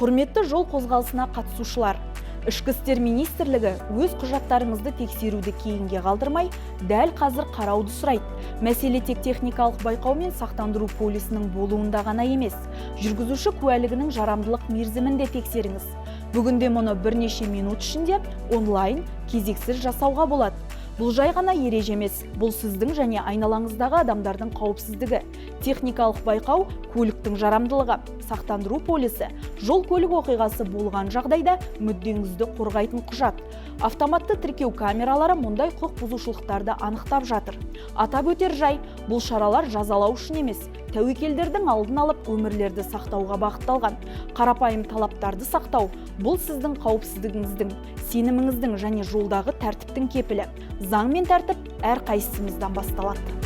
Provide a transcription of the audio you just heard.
Құрметті жол қозғалысына қатысушылар, Ішкі істер министрлігі өз құжаттарыңызды тексеруді кейінге қалдырмай, дәл қазір қарауды сұрайды. Мәселе тек техникалық байқау мен сақтандыру полисінің болуында ғана емес, жүргізуші куәлігінің жарамдылық мерзімін де тексеріңіз. Бүгінде мұны бірнеше минут ішінде онлайн кезексіз жасауға болады. Бұл жай ғана ереже емес, бұл сіздің және айналаңыздағы адамдардың қауіпсіздігі. Техникалық байқау көліктің жарамдылығы, сақтандыру полисі, жол көлік оқиғасы болған жағдайда мүддеңізді қорғайтын құжат. Автоматты тіркеу камералары мұндай құқық бұзушылықтарды анықтап жатыр. Атап өтер жай, бұл шаралар жазалау үшін емес, тәуекелдердің алдын алып өмірлерді сақтауға бағытталған. Қарапайым талаптарды сақтау – бұл сіздің қауіпсіздігіңіздің, сеніміңіздің және жолдағы тәртіптің кепілі. Заң мен тәртіп әрқайсымыздан басталады.